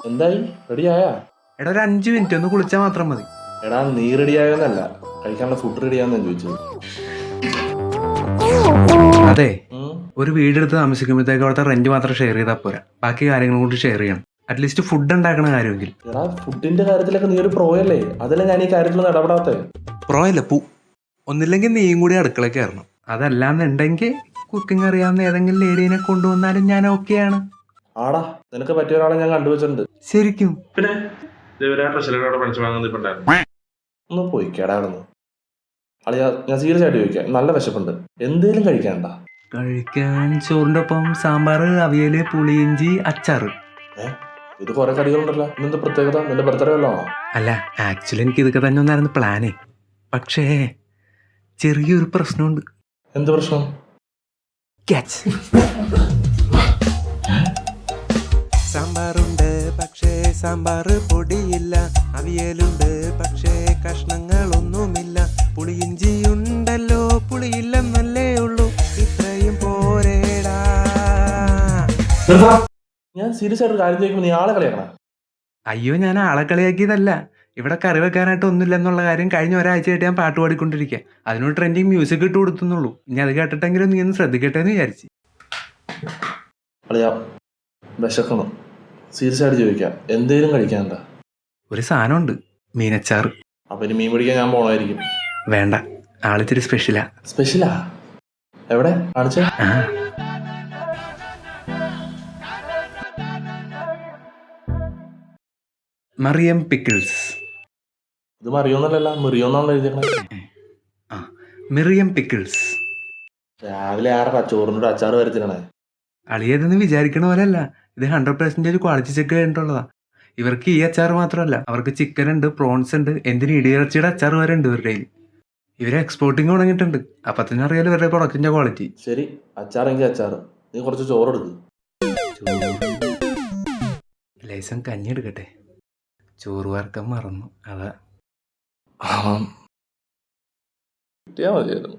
എന്തായി? റെഡിയായാ? എടാ ഒരു 5 മിനിറ്റ് ഒന്ന് കുളിച്ചാൽ മാത്രം മതി. എടാ നീ റെഡിയായോന്നല്ല, കഴിക്കാനുള്ള ഫുഡ് റെഡിയാന്ന് ഞാൻ ചോദിച്ചത്. അതെ, ഒരു വീടെടുത്ത് താമസിക്കുമ്പോഴത്തേക്ക് അവിടുത്തെ റെന്റ് മാത്രം ഷെയർ ചെയ്താൽ പോരാ, ബാക്കി കാര്യങ്ങളും കൂടി ഷെയർ ചെയ്യണം. അറ്റ്ലീസ്റ്റ് ഫുഡ് ഉണ്ടാക്കണ കാര്യമെങ്കിൽ. എടാ ഫുഡിന്റെ കാര്യത്തിലൊക്കെ നീ ഒരു പ്രോ അല്ലേ? അതല്ലേ ഞാൻ ഈ കാര്യത്തിലൊന്നും ഇടപെടാത്തെ. പ്രോ അല്ല പൂ. ഒന്നില്ലെങ്കിൽ നീയും കൂടി അടുക്കളയിൽ കയറണം. അതല്ലാന്നുണ്ടെങ്കിൽ കുക്കിംഗ് അറിയാവുന്ന ഏതെങ്കിലും ലേഡീനെ കൊണ്ടുവന്നാലും ഞാൻ ഓക്കെയാണ്. ആടാ, നിനക്ക് പറ്റിയ ഒരാളെ ഞാൻ കണ്ടുവച്ചിട്ടുണ്ട്. ശരിക്കും? പിന്നെ ഒന്ന് പോയി കേടാണെന്ന്. അളിയാ, ഞാൻ സീരിയസ് ആയിട്ട് ചോദിക്കാം, നല്ല വിശപ്പുണ്ട്, എന്തേലും കഴിക്കാണ്ട? കഴിക്കാൻ ചോറിൻ്റെ ഒപ്പം സാമ്പാർ, അവിയല്, പുളിയിഞ്ചി, അച്ചാറ്. ഇത് കുറെ കടികളുണ്ടല്ലോ, ഇന്നെന്താ പ്രത്യേകത? നിന്റെ ബർത്ത്ഡേ വല്ലോ ആണോ? അല്ല, ആക്ച്വലി എനിക്ക് ഇതൊക്കെ തന്നെ ഒന്നായിരുന്നു പ്ലാനേ. പക്ഷേ ചെറിയൊരു പ്രശ്നമുണ്ട്. എന്ത് പ്രശ്നം? സാമ്പാറുണ്ട് പക്ഷേ സാമ്പാർ പൊടിയില്ല, അവിയലുണ്ട് പക്ഷേ കഷ്ണങ്ങളൊന്നുമില്ല, പുളിയിഞ്ചിയുണ്ടല്ലോ പുളിയില്ലെന്നല്ലേ ഉള്ളൂ, ഇത്രയും പോരേടാ. ഞാൻ സീരിയസ് ആയിട്ട് കാര്യം ചോദിക്കുമ്പോൾ നീ ആളെ കളിയാക്കണ? അയ്യോ, ഞാൻ ആളെ കളിയാക്കിയതല്ല. ഇവിടെ കറി വെക്കാനായിട്ട് ഒന്നുമില്ലെന്നുള്ള കാര്യം കഴിഞ്ഞ ഒരാഴ്ചയായിട്ട് ഞാൻ പാട്ട് പാടിക്കൊണ്ടിരിക്കുക. അതിനോട് ട്രെൻഡിങ് മ്യൂസിക് ഇട്ട് കൊടുത്തുന്നുള്ളൂ. ഇനി അത് കേട്ടിട്ടെങ്കിലും നീ ഒന്ന് ശ്രദ്ധിക്കട്ടെ എന്ന് വിചാരിച്ചു. അളിയാ, വിശക്കണം, സീരിയസ് ആയിട്ട് ചോദിക്കാം, എന്തേലും കഴിക്കാണ്ട? ഒരു സാധനമുണ്ട്, മീനച്ചാറ്. അപ്പൊ ഇനി മീൻ പിടിക്കാൻ ഞാൻ പോണായിരിക്കും. വേണ്ട, ആളിത്തിരി സ്പെഷ്യലാ. സ്പെഷ്യലാ? എവിടെ കാണിച്ചേ? മറിയം പിക്കിൾസ്. ഇത് മറിയോന്നല്ല, മെറിയോന്നാണല്ലോ എഴുതിയേക്കണേ. Miriam pickles. രാവിലെ ആരുടെ ചോറിനോട് അച്ചാറ് വരച്ചിരണേ? അളിയതെന്ന് വിചാരിക്കണ പോലെ അല്ല, ഇത് 100% ക്വാളിറ്റി ചെക്ക് കഴിഞ്ഞിട്ടുള്ളതാ. ഇവർക്ക് ഈ അച്ചാർ മാത്രമല്ല, അവർക്ക് ചിക്കൻ ഉണ്ട്, പ്രോൺസ് ഉണ്ട്, എന്തിന് ഇടിയിറച്ചിയുടെ അച്ചാർ വരെ ഉണ്ട് ഇവരുടെ കയ്യിൽ. ഇവരെ എക്സ്പോർട്ടിങ് തുടങ്ങിയിട്ടുണ്ട്. അപ്പൊ തന്നെ അറിയാലോ ഇവരുടെ പ്രൊഡക്റ്റിന്റെ ക്വാളിറ്റി. ശരി, അച്ചാറെങ്കിൽ അച്ചാറ്, നീ കുറച്ച് ചോറെടുക്ക്. ലേശം കഞ്ഞി എടുക്കട്ടെ, ചോറ് വറക്കാൻ മറന്നു, അതാ. കിട്ടിയാ മതിയായിരുന്നു.